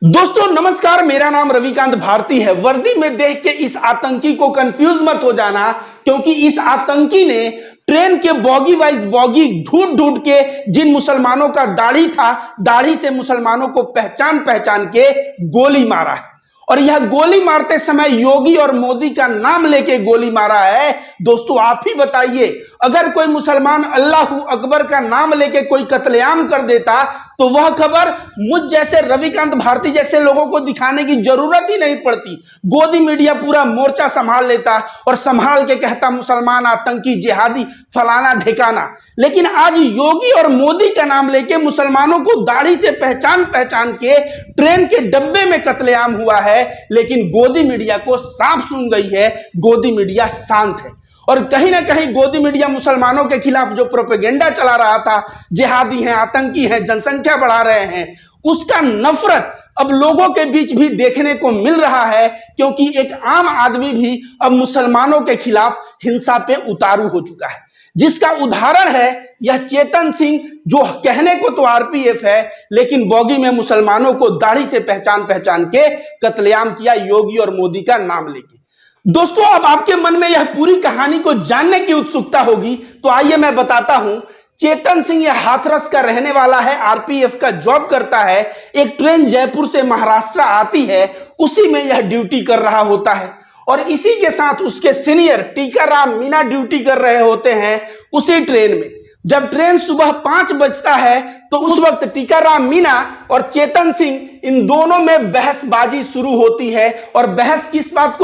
दोस्तों नमस्कार, मेरा नाम रविकांत भारती है। वर्दी में देख के इस आतंकी को कंफ्यूज मत हो जाना, क्योंकि इस आतंकी ने ट्रेन के बॉगी वाइज बॉगी ढूंढ ढूंढ के जिन मुसलमानों का दाढ़ी था, दाढ़ी से मुसलमानों को पहचान पहचान के गोली मारा है। और यह गोली मारते समय योगी और मोदी का नाम लेके गोली मारा है। दोस्तों आप ही बताइए, अगर कोई मुसलमान अल्लाह अकबर का नाम लेके कोई कत्लेआम कर देता तो वह खबर मुझ जैसे रविकांत भारती जैसे लोगों को दिखाने की जरूरत ही नहीं पड़ती। गोदी मीडिया पूरा मोर्चा संभाल लेता और संभाल के कहता मुसलमान आतंकी जिहादी फलाना ढिकाना। लेकिन आज योगी और मोदी का नाम लेके मुसलमानों को दाढ़ी से पहचान पहचान के ट्रेन के डब्बे में कत्लेआम हुआ है। लेकिन गोदी मीडिया को साफ सुन गई है, गोदी मीडिया शांत है। और कहीं ना कहीं गोदी मीडिया मुसलमानों के खिलाफ जो प्रोपेगेंडा चला रहा था, जिहादी हैं, आतंकी हैं, जनसंख्या बढ़ा रहे हैं, उसका नफरत अब लोगों के बीच भी देखने को मिल रहा है। क्योंकि एक आम आदमी भी अब मुसलमानों के खिलाफ हिंसा पे उतारू हो चुका है, जिसका उदाहरण है यह चेतन सिंह, जो कहने को तो आरपीएफ है लेकिन बॉगी में मुसलमानों को दाढ़ी से पहचान पहचान के कत्लेआम किया योगी और मोदी का नाम लेके। दोस्तों अब आपके मन में यह पूरी कहानी को जानने की उत्सुकता होगी, तो आइए मैं बताता हूं। चेतन सिंह यह हाथरस का रहने वाला है, आरपीएफ का जॉब करता है। एक ट्रेन जयपुर से महाराष्ट्र आती है, उसी में यह ड्यूटी कर रहा होता है। और इसी के साथ उसके सीनियर टीकाराम मीणा ड्यूटी कर रहे होते हैं उसी ट्रेन में। जब ट्रेन सुबह 5 बजता है तो उस वक्त टीकाराम मीणा और चेतन सिंह इन दोनों में बहसबाजी शुरू होती है। और बहस किस बात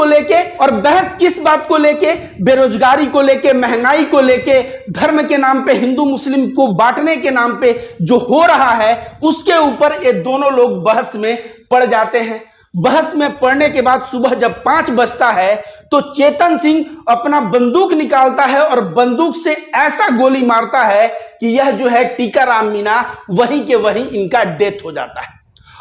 को लेके? बेरोजगारी को लेके, महंगाई को लेके, धर्म के नाम पे हिंदू मुस्लिम को बांटने के नाम पे जो हो रहा है उसके ऊपर ये दोनों लोग बहस में पड़ जाते हैं। बहस में पड़ने के बाद सुबह जब 5 बजता है तो चेतन सिंह अपना बंदूक निकालता है और बंदूक से ऐसा गोली मारता है कि यह जो है टीकाराम मीणा वहीं के वहीं इनका डेथ हो जाता है।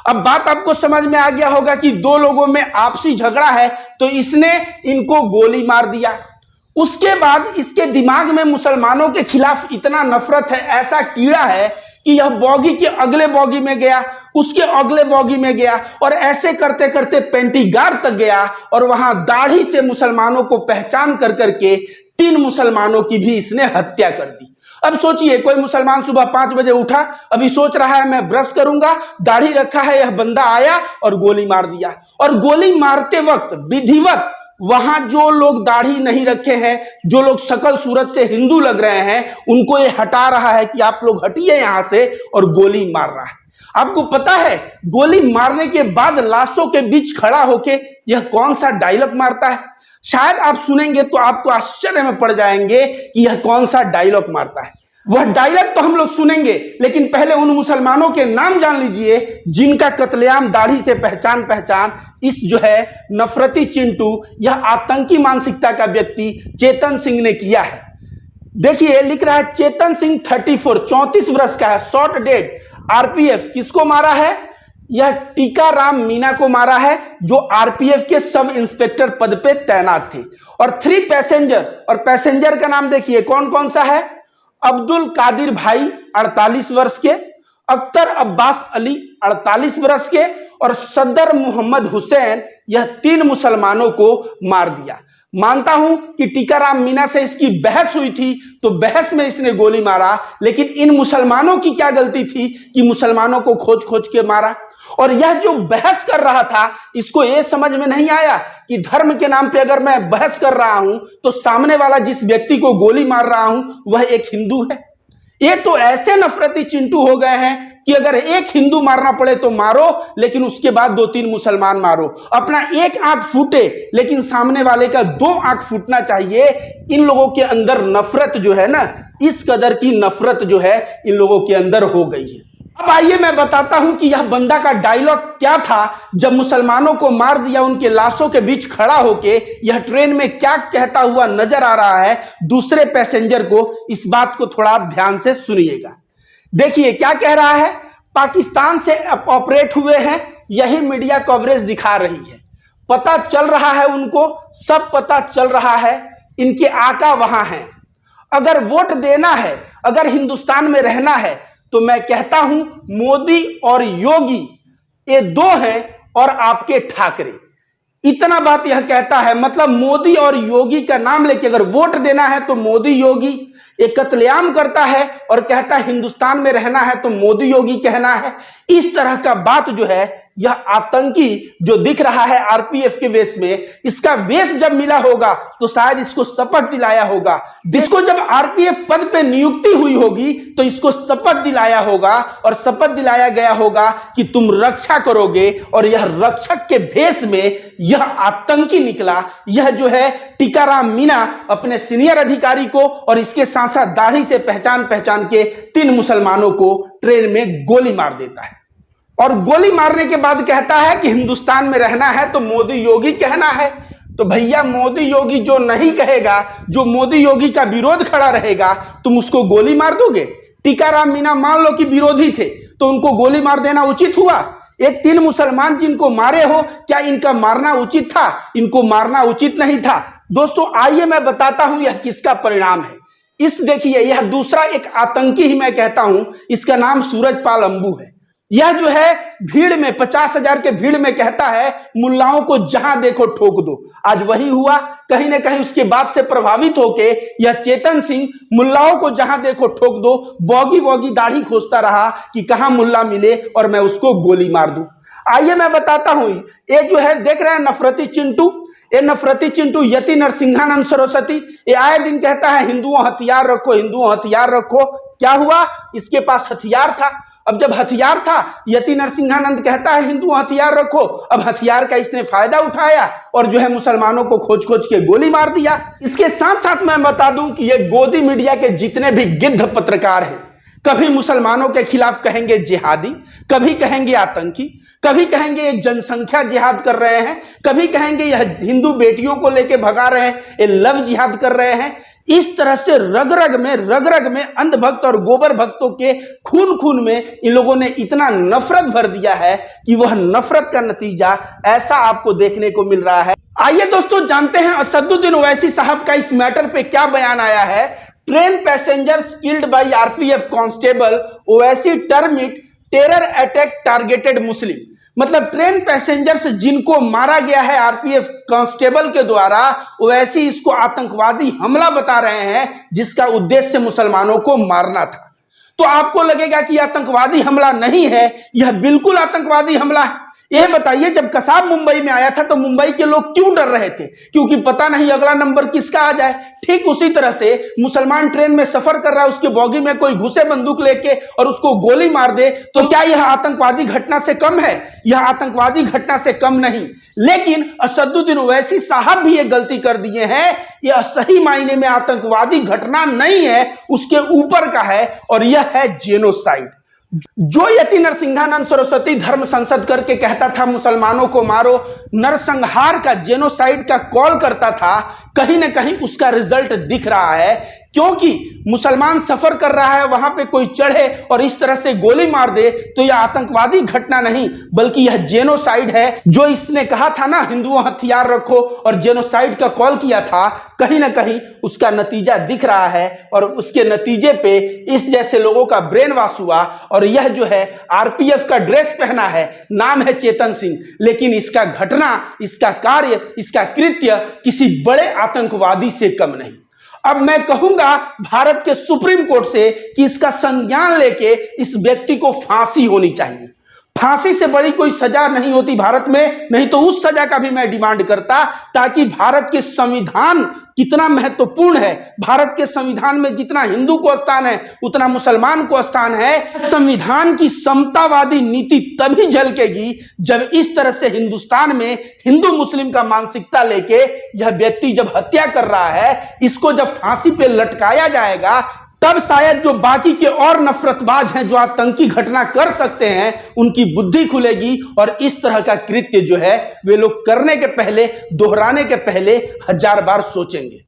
अब बात आपको समझ में आ गया होगा कि दो लोगों में आपसी झगड़ा है तो इसने इनको गोली मार दिया। उसके बाद इसके दिमाग में मुसलमानों के खिलाफ इतना नफरत है, ऐसा कीड़ा है कि यह बॉगी के अगले बॉगी में गया, उसके अगले बॉगी में गया और ऐसे करते करते पेंटीगार तक गया और वहां दाढ़ी से मुसलमानों को पहचान कर करके 3 मुसलमानों की भी इसने हत्या कर दी। अब सोचिए, कोई मुसलमान सुबह 5 बजे उठा, अभी सोच रहा है मैं ब्रश करूंगा, दाढ़ी रखा है, यह बंदा आया और गोली मार दिया। और गोली मारते वक्त विधिवत वहां जो लोग दाढ़ी नहीं रखे हैं, जो लोग शकल सूरत से हिंदू लग रहे हैं, उनको ये हटा रहा है कि आप लोग हटिए यहां से, और गोली मार रहा है। आपको पता है गोली मारने के बाद लाशों के बीच खड़ा होके यह कौन सा डायलॉग मारता है? शायद आप सुनेंगे तो आपको आश्चर्य में पड़ जाएंगे कि यह कौन सा डायलॉग मारता है। वह डायलॉग तो हम लोग सुनेंगे, लेकिन पहले उन मुसलमानों के नाम जान लीजिए जिनका कत्लेआम दाढ़ी से पहचान इस जो है नफरती चिंटू, यह आतंकी मानसिकता का व्यक्ति चेतन सिंह ने किया है। देखिए लिख रहा है चेतन सिंह 34 वर्ष का है, शॉर्ट डेट। आरपीएफ किसको मारा है? यह टीकाराम मीणा को मारा है, जो आरपीएफ के सब इंस्पेक्टर पद पे तैनात थे। और 3 पैसेंजर, और पैसेंजर का नाम देखिए कौन कौन सा है? अब्दुल कादिर भाई 48 वर्ष के, अख्तर अब्बास अली 48 वर्ष के और सदर मोहम्मद हुसैन, यह 3 मुसलमानों को मार दिया। मानता हूं कि टीकाराम मीणा से इसकी बहस हुई थी तो बहस में इसने गोली मारा, लेकिन इन मुसलमानों की क्या गलती थी कि मुसलमानों को खोज खोज के मारा? और यह जो बहस कर रहा था इसको यह समझ में नहीं आया कि धर्म के नाम पे अगर मैं बहस कर रहा हूं तो सामने वाला जिस व्यक्ति को गोली मार रहा हूं वह एक हिंदू है। ये तो ऐसे नफरती चिंटू हो गए हैं कि अगर एक हिंदू मारना पड़े तो मारो, लेकिन उसके बाद 2-3 मुसलमान मारो। अपना एक आंख फूटे लेकिन सामने वाले का 2 आंख फूटना चाहिए। इन लोगों के अंदर नफरत जो है ना, इस कदर की नफरत जो है इन लोगों के अंदर हो गई है। अब आइए मैं बताता हूं कि यह बंदा का डायलॉग क्या था जब मुसलमानों को मार दिया, उनके लाशों के बीच खड़ा होके यह ट्रेन में क्या कहता हुआ नजर आ रहा है दूसरे पैसेंजर को। इस बात को थोड़ा आप ध्यान से सुनिएगा। देखिए क्या कह रहा है। पाकिस्तान से ऑपरेट हुए हैं, यही मीडिया कवरेज दिखा रही है। पता चल रहा है उनको, सब पता चल रहा है, इनके आका वहां हैं। अगर वोट देना है, अगर हिंदुस्तान में रहना है तो मैं कहता हूं मोदी और योगी ये दो हैं और आपके ठाकरे। इतना बात यह कहता है, मतलब मोदी और योगी का नाम लेके अगर वोट देना है तो मोदी योगी। ये कत्लेआम करता है और कहता है हिंदुस्तान में रहना है तो मोदी योगी कहना है। इस तरह का बात जो है, यह आतंकी जो दिख रहा है आरपीएफ के वेश में, इसका वेश जब मिला होगा तो शायद इसको शपथ दिलाया होगा। इसको जब आरपीएफ पद पे नियुक्ति हुई होगी तो इसको शपथ दिलाया होगा और शपथ दिलाया गया होगा कि तुम रक्षा करोगे, और यह रक्षक के भेष में यह आतंकी निकला। यह जो है टीकाराम मीणा अपने सीनियर अधिकारी को और इसके साथ साथ दाढ़ी से पहचान के 3 मुसलमानों को ट्रेन में गोली मार देता है, और गोली मारने के बाद कहता है कि हिंदुस्तान में रहना है तो मोदी योगी कहना है। तो भैया मोदी योगी जो नहीं कहेगा, जो मोदी योगी का विरोध खड़ा रहेगा, तुम उसको गोली मार दोगे? टीकाराम मीणा मान लो कि विरोधी थे तो उनको गोली मार देना उचित हुआ? ये 3 मुसलमान जिनको मारे हो, क्या इनका मारना उचित था? इनको मारना उचित नहीं था। दोस्तों आइए मैं बताता हूं यह किसका परिणाम है। इस देखिए, यह दूसरा एक आतंकी ही मैं कहता हूं, इसका नाम सूरजपाल अंबू है। यह जो है भीड़ में 50,000 के भीड़ में कहता है मुल्लाओं को जहां देखो ठोक दो। आज वही हुआ। कहीं ना कहीं उसके बात से प्रभावित होके यह चेतन सिंह मुल्लाओं को जहां देखो ठोक दो, बॉगी दाढ़ी खोजता रहा कि कहां मुल्ला मिले और मैं उसको गोली मार दूं। आइए मैं बताता हूं, ये जो है देख रहे हैं नफरती चिंटू, ये नफरती चिंटू यति नरसिंहानंद सरस्वती, ये आए दिन कहता है हिंदुओं हथियार रखो, हिंदुओं हथियार रखो। क्या हुआ? इसके पास हथियार था। अब जब हथियार था, यति नरसिंहानंद कहता है हिंदुओं हथियार रखो। अब हथियार का इसने फायदा उठाया और जो है मुसलमानों को खोज के गोली मार दिया। इसके साथ साथ मैं बता दूं कि ये गोदी मीडिया के जितने भी गिद्ध पत्रकार हैं, कभी मुसलमानों के खिलाफ कहेंगे जिहादी, कभी कहेंगे आतंकी, कभी कहेंगे ये जनसंख्या जिहाद कर रहे हैं, कभी कहेंगे यह हिंदू बेटियों को लेके भगा रहे हैं, ये लव जिहाद कर रहे हैं। इस तरह से रग रग में अंधभक्त और गोबर भक्तों के खून में इन लोगों ने इतना नफरत भर दिया है कि वह नफरत का नतीजा ऐसा आपको देखने को मिल रहा है। आइए दोस्तों जानते हैं असदुद्दीन ओवैसी साहब का इस मैटर पे क्या बयान आया है। Train passengers killed by RPF constable Owaisi term it terror attack targeted Muslim. मतलब ट्रेन पैसेंजर्स जिनको मारा गया है आरपीएफ कांस्टेबल के द्वारा, ओवैसी इसको आतंकवादी हमला बता रहे हैं जिसका उद्देश्य मुसलमानों को मारना था। तो आपको लगेगा कि आतंकवादी हमला नहीं है, यह बिल्कुल आतंकवादी हमला है। यह बताइए, जब कसाब मुंबई में आया था तो मुंबई के लोग क्यों डर रहे थे? क्योंकि पता नहीं अगला नंबर किसका आ जाए। ठीक उसी तरह से मुसलमान ट्रेन में सफर कर रहा है, उसके बॉगी में कोई घुसे बंदूक लेके और उसको गोली मार दे, तो क्या यह आतंकवादी घटना से कम है? यह आतंकवादी घटना से कम नहीं। लेकिन असदुद्दीन ओवैसी साहब भी ये गलती कर दिए हैं। यह सही मायने में आतंकवादी घटना नहीं है, उसके ऊपर का है, और यह है जेनोसाइड। जो यति नरसिंहानंद सरस्वती धर्म संसद करके कहता था मुसलमानों को मारो, नरसंहार का, जेनोसाइड का कॉल करता था, कहीं ना कहीं उसका रिजल्ट दिख रहा है। क्योंकि मुसलमान सफर कर रहा है, वहां पे कोई चढ़े और इस तरह से गोली मार दे तो यह आतंकवादी घटना नहीं बल्कि यह जेनोसाइड है। जो इसने कहा था ना हिंदुओं हथियार रखो और जेनोसाइड का कॉल किया था, कहीं ना कहीं उसका नतीजा दिख रहा है, और उसके नतीजे पे इस जैसे लोगों का ब्रेन वॉश हुआ। और यह जो है आरपीएफ का ड्रेस पहना है, नाम है चेतन सिंह, लेकिन इसका घटना, इसका कार्य, इसका कृत्य किसी बड़े आतंकवादी से कम नहीं। अब मैं कहूंगा भारत के सुप्रीम कोर्ट से कि इसका संज्ञान लेके इस व्यक्ति को फांसी होनी चाहिए। फांसी से बड़ी कोई सजा नहीं होती भारत में, नहीं तो उस सजा का भी मैं डिमांड करता, ताकि भारत के संविधान कितना महत्वपूर्ण है, भारत के संविधान में जितना हिंदू को स्थान है उतना मुसलमान को स्थान है। संविधान की समतावादी नीति तभी झलकेगी जब इस तरह से हिंदुस्तान में हिंदू मुस्लिम का मानसिकता लेके यह व्यक्ति जब हत्या कर रहा है, इसको जब फांसी पे लटकाया जाएगा, तब शायद जो बाकी के और नफरतबाज हैं जो आतंकी घटना कर सकते हैं, उनकी बुद्धि खुलेगी और इस तरह का कृत्य जो है वे लोग करने के पहले, दोहराने के पहले 1000 बार सोचेंगे।